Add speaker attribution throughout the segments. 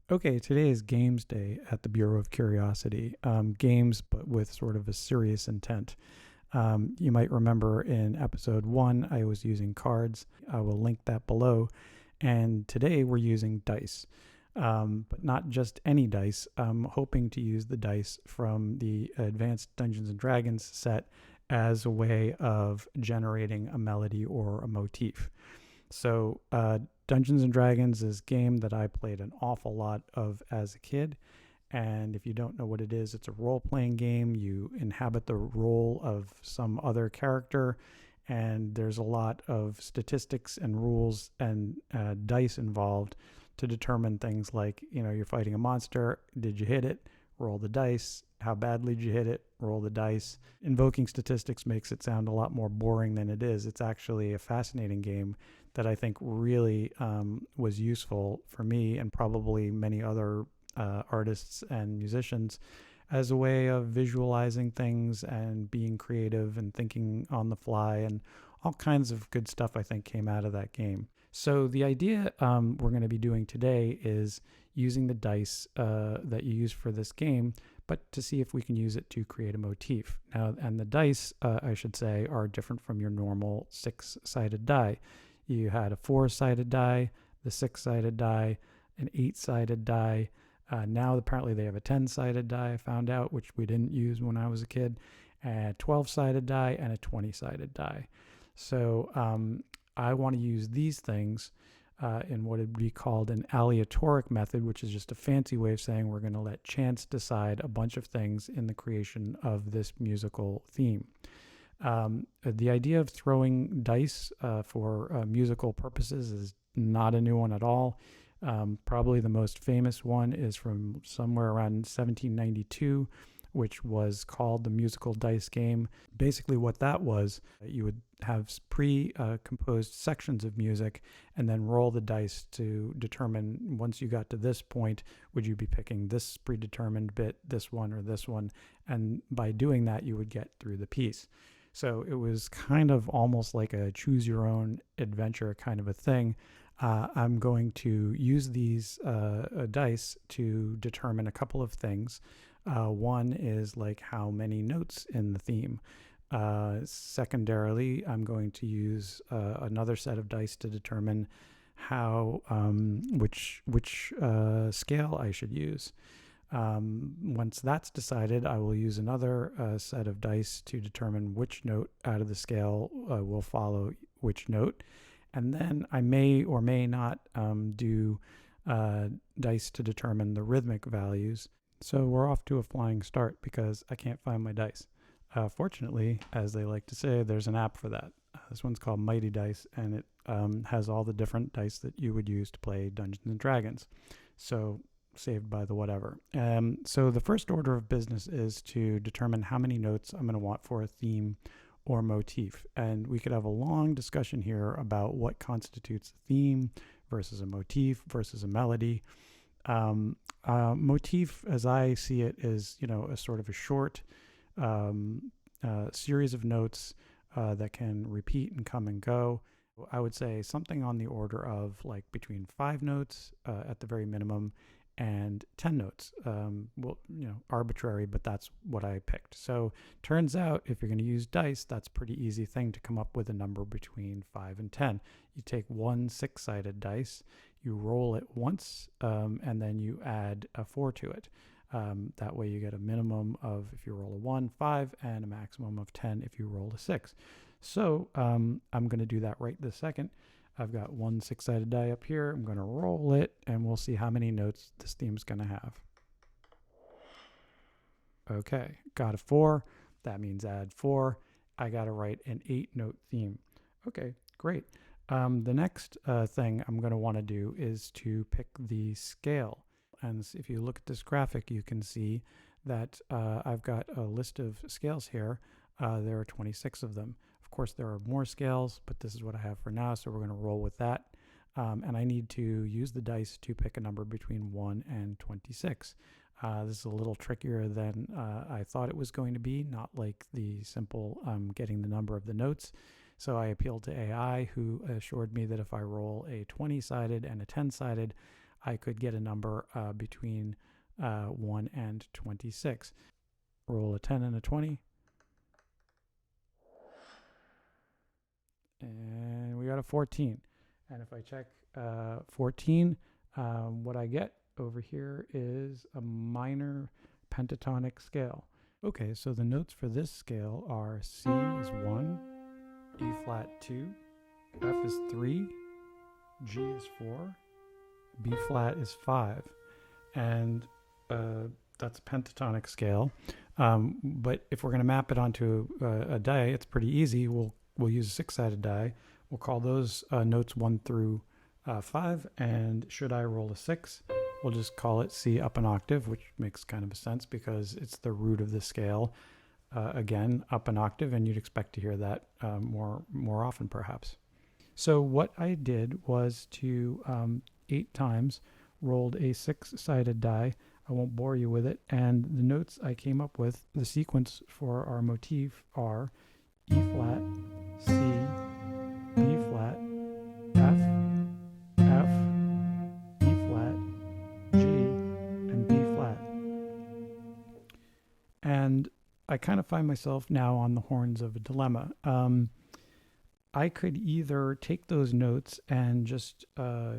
Speaker 1: Okay, today is Games Day at the Bureau of Curiosity. Games, but with sort of a serious intent. You might remember in episode 1, I was using cards. I will link that below. And today we're using dice, but not just any dice. I'm hoping to use the dice from the Advanced Dungeons and Dragons set as a way of generating a melody or a motif. So, Dungeons and Dragons is a game that I played an awful lot of as a kid. And if you don't know what it is, it's a role playing game. You inhabit the role of some other character, and there's a lot of statistics and rules and dice involved to determine things like, you're fighting a monster. Did you hit it? Roll the dice. How badly did you hit it? Roll the dice. Invoking statistics makes it sound a lot more boring than it is. It's actually a fascinating game that I think really was useful for me and probably many other artists and musicians as a way of visualizing things and being creative and thinking on the fly, and all kinds of good stuff I think came out of that game. So the idea we're going to be doing today is using the dice that you use for this game, but to see if we can use it to create a motif. Now, and the dice, I should say, are different from your normal 6-sided die. You had a 4-sided die, the 6-sided die, an 8-sided die. Now, apparently, they have a 10-sided die, I found out, which we didn't use when I was a kid, a 12-sided die, and a 20-sided die. So I want to use these things in what would be called an aleatoric method, which is just a fancy way of saying we're going to let chance decide a bunch of things in the creation of this musical theme. The idea of throwing dice for musical purposes is not a new one at all. Probably the most famous one is from somewhere around 1792, which was called the musical dice game. Basically what that was, you would have pre-composed sections of music and then roll the dice to determine, once you got to this point, would you be picking this predetermined bit, this one or this one, and by doing that you would get through the piece. So it was kind of almost like a choose your own adventure kind of a thing. I'm going to use these dice to determine a couple of things. One is like how many notes in the theme. Secondarily, I'm going to use another set of dice to determine how which scale I should use. Once that's decided, I will use another set of dice to determine which note out of the scale will follow which note. And then I may or may not do dice to determine the rhythmic values. So we're off to a flying start because I can't find my dice. Fortunately, as they like to say, there's an app for that. This one's called Mighty Dice, and it has all the different dice that you would use to play Dungeons and Dragons. So saved by the whatever. So the first order of business is to determine how many notes I'm going to want for a theme or motif. And we could have a long discussion here about what constitutes a theme versus a motif versus a melody. Motif, as I see it, is a sort of a short series of notes that can repeat and come and go. I would say something on the order of like between 5 notes at the very minimum and 10 notes. Arbitrary, but that's what I picked. So turns out if you're going to use dice, that's a pretty easy thing to come up with a number between 5 and 10. You take one 6-sided dice, you roll it once, and then you add a 4 to it. That way you get a minimum of, if you roll a 1, 5, and a maximum of 10 if you roll a 6. So I'm going to do that right this second. I've got one 6-sided die up here. I'm going to roll it, and we'll see how many notes this theme's going to have. Okay, got a 4. That means add 4. I got to write an 8-note theme. Okay, great. The next thing I'm going to want to do is to pick the scale. And if you look at this graphic, you can see that I've got a list of scales here. There are 26 of them. Of course, there are more scales, but this is what I have for now, so we're going to roll with that. And I need to use the dice to pick a number between 1 and 26. This is a little trickier than I thought it was going to be, not like the simple getting the number of the notes. So I appealed to AI, who assured me that if I roll a 20-sided and a 10-sided, I could get a number between 1 and 26. Roll a 10 and a 20. And we got a 14. And if I check 14, what I get over here is a minor pentatonic scale. Okay, so the notes for this scale are C is 1, E flat 2, F is 3, G is 4, B flat is 5. And that's a pentatonic scale. But if we're going to map it onto a die, it's pretty easy. We'll use a 6-sided die. We'll call those notes 1 through 5. And should I roll a 6, we'll just call it C up an octave, which makes kind of a sense because it's the root of the scale. Again, up an octave, and you'd expect to hear that more often, perhaps. So what I did was to 8 times rolled a 6-sided die. I won't bore you with it. And the notes I came up with, the sequence for our motif are E flat, C, B flat, F, F, E flat, G, and B flat. And I kind of find myself now on the horns of a dilemma. I could either take those notes and just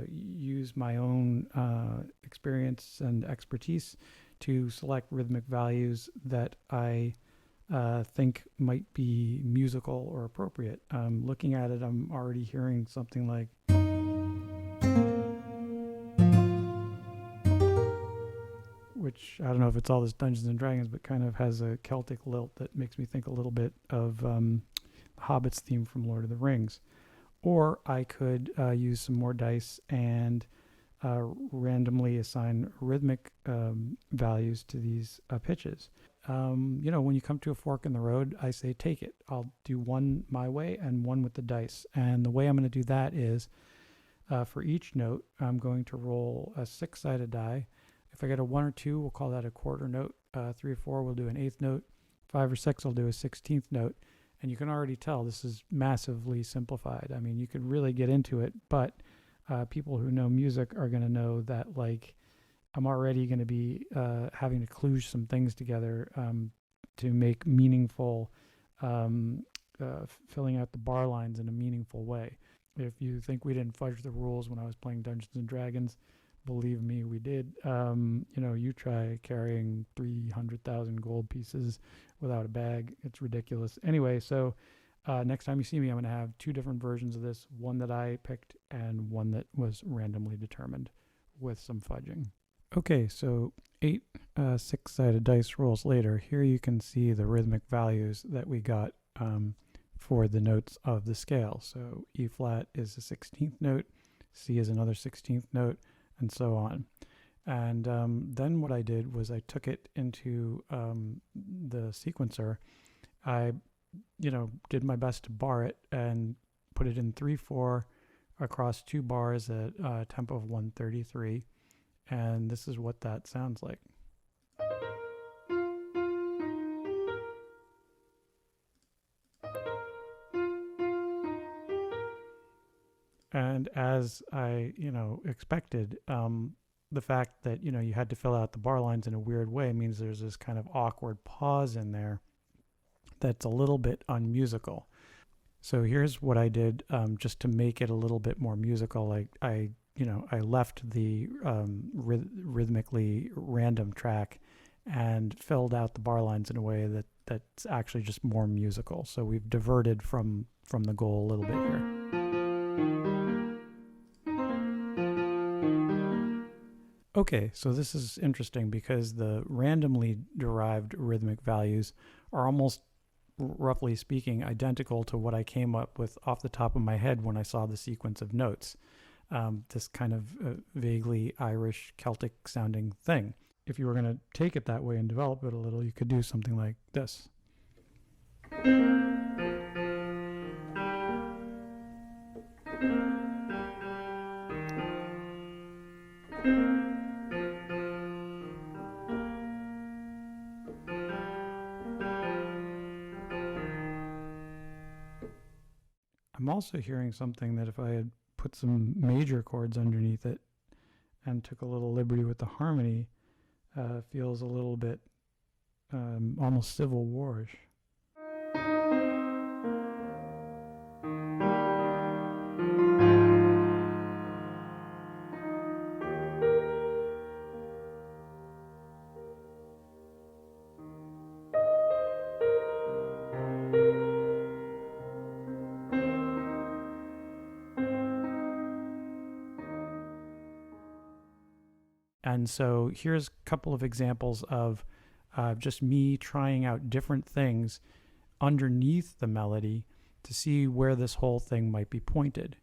Speaker 1: use my own experience and expertise to select rhythmic values that I think might be musical or appropriate. Looking at it, I'm already hearing something like, which I don't know if it's all this Dungeons and Dragons, but kind of has a Celtic lilt that makes me think a little bit of Hobbit's theme from Lord of the Rings. Or I could use some more dice and randomly assign rhythmic values to these pitches. When you come to a fork in the road, I say take it. I'll do one my way and one with the dice. And the way I'm going to do that is for each note, I'm going to roll a 6-sided die. If I get a 1 or 2, we'll call that a quarter note. 3 or 4, we'll do an 8th note. 5 or 6, I'll do a 16th note. And you can already tell this is massively simplified. I mean, you could really get into it, but people who know music are going to know that, like, I'm already going to be having to kludge some things together to make meaningful, filling out the bar lines in a meaningful way. If you think we didn't fudge the rules when I was playing Dungeons and Dragons, believe me, we did. You try carrying 300,000 gold pieces without a bag. It's ridiculous. Anyway, so next time you see me, I'm going to have 2 different versions of this, one that I picked and one that was randomly determined with some fudging. Okay, so 8 6-sided dice rolls later, here you can see the rhythmic values that we got for the notes of the scale. So E flat is a 16th note, C is another 16th note, and so on. And then what I did was I took it into the sequencer. I, did my best to bar it and put it in 3/4 across 2 bars at a tempo of 133. And this is what that sounds like. And as I, expected, the fact that, you had to fill out the bar lines in a weird way means there's this kind of awkward pause in there that's a little bit unmusical. So here's what I did just to make it a little bit more musical. I left the rhythmically random track and filled out the bar lines in a way that's actually just more musical. So we've diverted from the goal a little bit here. Okay, so this is interesting because the randomly derived rhythmic values are almost, roughly speaking, identical to what I came up with off the top of my head when I saw the sequence of notes. This kind of vaguely Irish Celtic sounding thing. If you were going to take it that way and develop it a little, you could do something like this. I'm also hearing something that if I had put some major chords underneath it and took a little liberty with the harmony, feels a little bit almost Civil War-ish. And so here's a couple of examples of just me trying out different things underneath the melody to see where this whole thing might be pointed.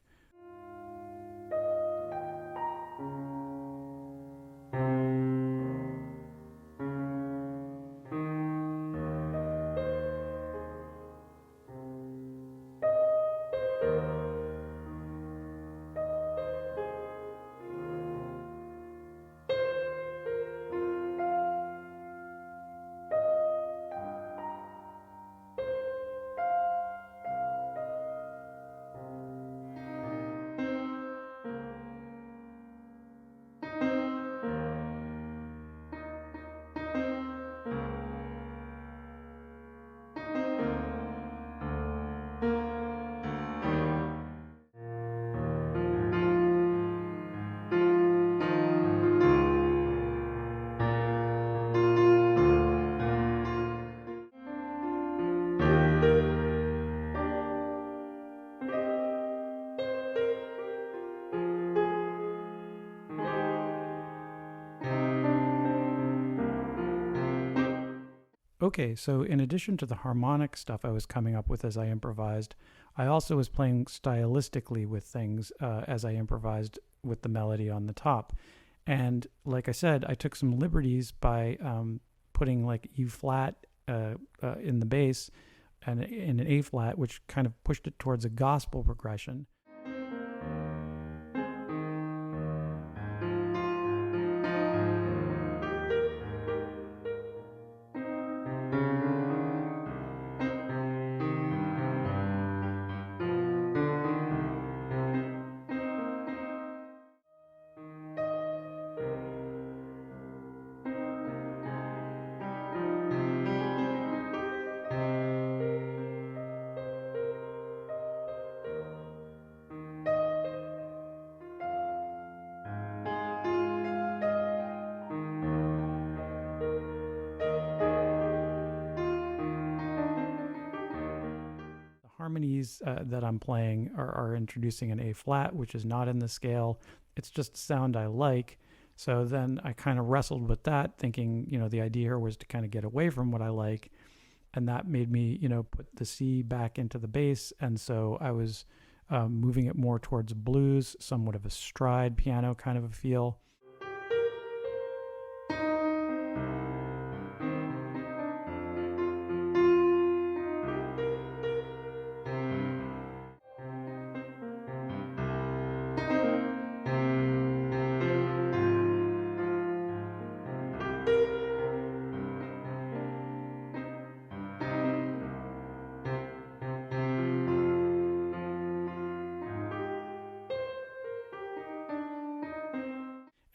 Speaker 1: Okay, so in addition to the harmonic stuff I was coming up with as I improvised, I also was playing stylistically with things as I improvised with the melody on the top. And like I said, I took some liberties by putting like E flat in the bass and in an A flat, which kind of pushed it towards a gospel progression. Harmonies that I'm playing are introducing an A flat, which is not in the scale. It's just a sound I like. So then I kind of wrestled with that, thinking, the idea here was to kind of get away from what I like. And that made me, put the C back into the bass. And so I was moving it more towards blues, somewhat of a stride piano kind of a feel.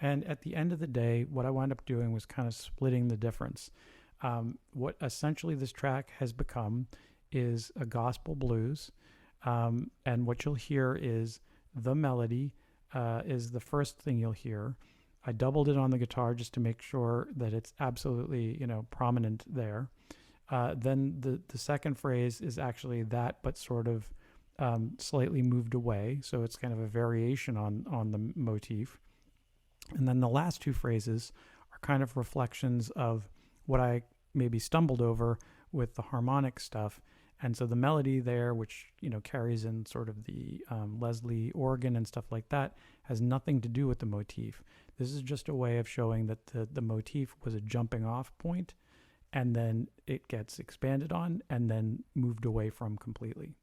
Speaker 1: And at the end of the day, what I wound up doing was kind of splitting the difference. What essentially this track has become is a gospel blues. And what you'll hear is the melody is the first thing you'll hear. I doubled it on the guitar just to make sure that it's absolutely, prominent there. Then the second phrase is actually that, but sort of slightly moved away. So it's kind of a variation on the motif. And then the last two phrases are kind of reflections of what I maybe stumbled over with the harmonic stuff. And so the melody there, which, carries in sort of the Leslie organ and stuff like that, has nothing to do with the motif. This is just a way of showing that the motif was a jumping off point, and then it gets expanded on and then moved away from completely.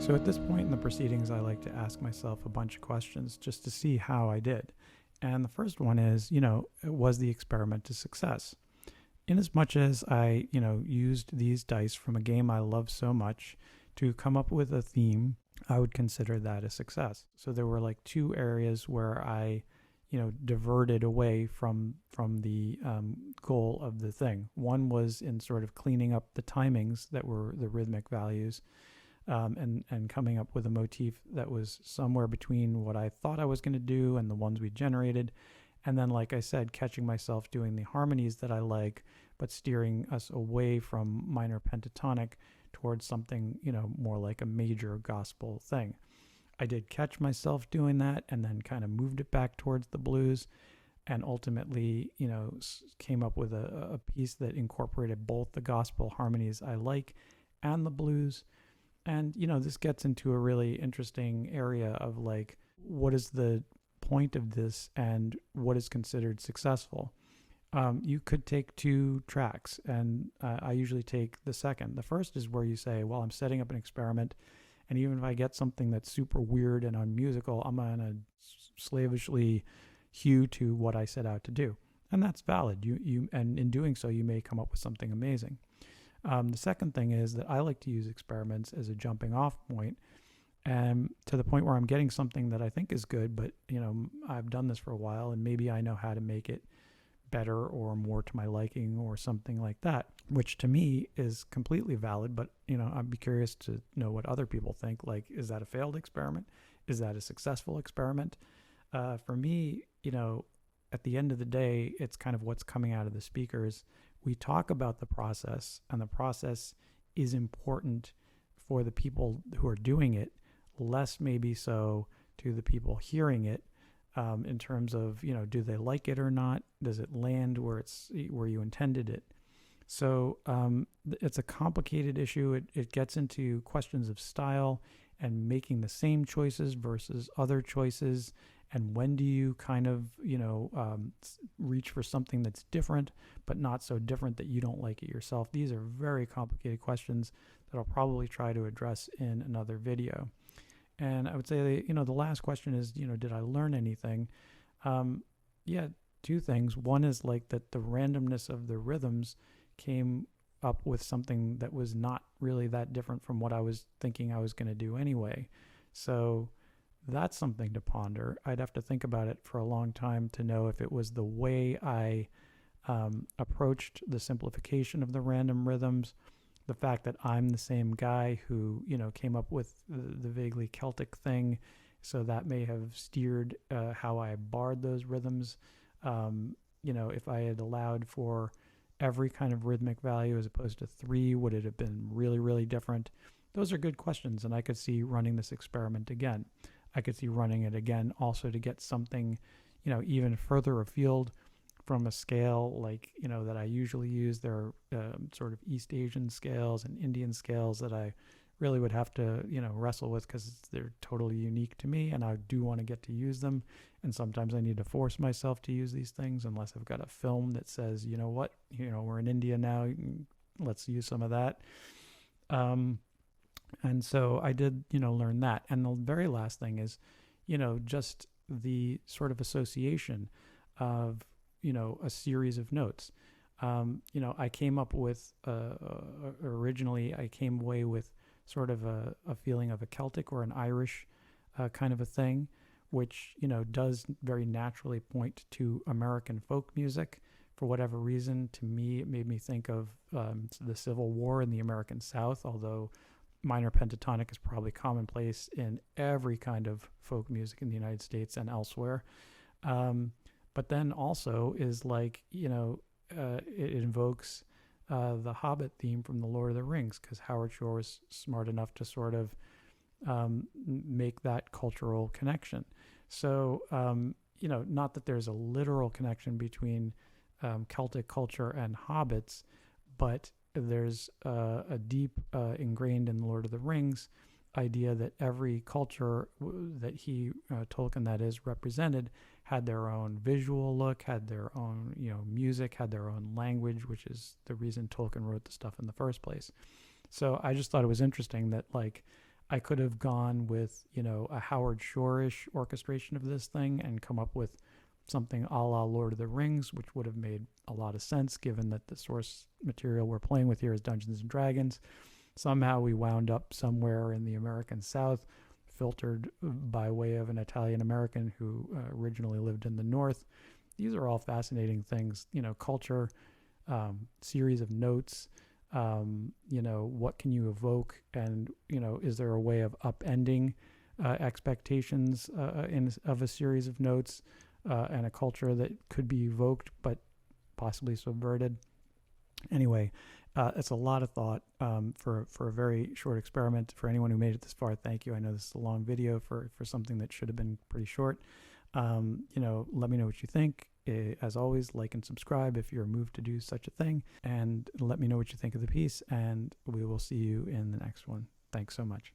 Speaker 1: So at this point in the proceedings, I like to ask myself a bunch of questions just to see how I did. And the first one is, was the experiment a success? In as much as I, used these dice from a game I love so much to come up with a theme, I would consider that a success. So there were like two areas where I, diverted away from the goal of the thing. One was in sort of cleaning up the timings that were the rhythmic values, and coming up with a motif that was somewhere between what I thought I was going to do and the ones we generated. And then, like I said, catching myself doing the harmonies that I like, but steering us away from minor pentatonic towards something, more like a major gospel thing. I did catch myself doing that and then kind of moved it back towards the blues, and ultimately, came up with a piece that incorporated both the gospel harmonies I like and the blues. And, this gets into a really interesting area of like, what is the point of this and what is considered successful? You could take two tracks, and I usually take the second. The first is where you say, well, I'm setting up an experiment, and even if I get something that's super weird and unmusical, I'm going to slavishly hew to what I set out to do. And that's valid. And in doing so, you may come up with something amazing. The second thing is that I like to use experiments as a jumping off point, and to the point where I'm getting something that I think is good, but I've done this for a while and maybe I know how to make it better or more to my liking or something like that, which to me is completely valid. But I'd be curious to know what other people think. Like, is that a failed experiment? Is that a successful experiment? For me, at the end of the day, it's kind of what's coming out of the speakers. We talk about the process, and the process is important for the people who are doing it, less maybe so to the people hearing it, in terms of, do they like it or not? Does it land where you intended it? So it's a complicated issue. It gets into questions of style and making the same choices versus other choices. And when do you kind of, reach for something that's different, but not so different that you don't like it yourself? These are very complicated questions that I'll probably try to address in another video. And I would say, the last question is, did I learn anything? Yeah, two things. One is like that the randomness of the rhythms came up with something that was not really that different from what I was thinking I was going to do anyway. So that's something to ponder. I'd have to think about it for a long time to know if it was the way I approached the simplification of the random rhythms, the fact that I'm the same guy who, came up with the vaguely Celtic thing, so that may have steered how I barred those rhythms. If I had allowed for every kind of rhythmic value as opposed to 3, would it have been really, really different? Those are good questions, and I could see running this experiment again. I could see running it again also to get something, even further afield from a scale like, that I usually use. There are sort of East Asian scales and Indian scales that I really would have to, wrestle with because they're totally unique to me, and I do want to get to use them. And sometimes I need to force myself to use these things unless I've got a film that says, we're in India now, let's use some of that. And so I did, learn that. And the very last thing is, just the sort of association of, a series of notes. I came up with, originally I came away with sort of a feeling of a Celtic or an Irish kind of a thing, which, does very naturally point to American folk music. For whatever reason, to me, it made me think of the Civil War in the American South, although minor pentatonic is probably commonplace in every kind of folk music in the United States and elsewhere. But then also is like, it invokes the Hobbit theme from The Lord of the Rings, because Howard Shore was smart enough to sort of make that cultural connection. So, not that there's a literal connection between Celtic culture and hobbits, but there's a deep ingrained in The Lord of the Rings idea that every culture that Tolkien that is represented had their own visual look, had their own music, had their own language, which is the reason Tolkien wrote the stuff in the first place. So I just thought it was interesting that like I could have gone with, a Howard Shore-ish orchestration of this thing and come up with something a la Lord of the Rings, which would have made a lot of sense given that the source material we're playing with here is Dungeons and Dragons. Somehow we wound up somewhere in the American South, filtered by way of an Italian American who originally lived in the North. These are all fascinating things, culture, series of notes, what can you evoke, and, is there a way of upending expectations of a series of notes and a culture that could be evoked but possibly subverted. Anyway, it's a lot of thought for a very short experiment. For anyone who made it this far, thank you. I know this is a long video for something that should have been pretty short. Let me know what you think. As always, like and subscribe if you're moved to do such a thing. And let me know what you think of the piece, and we will see you in the next one. Thanks so much.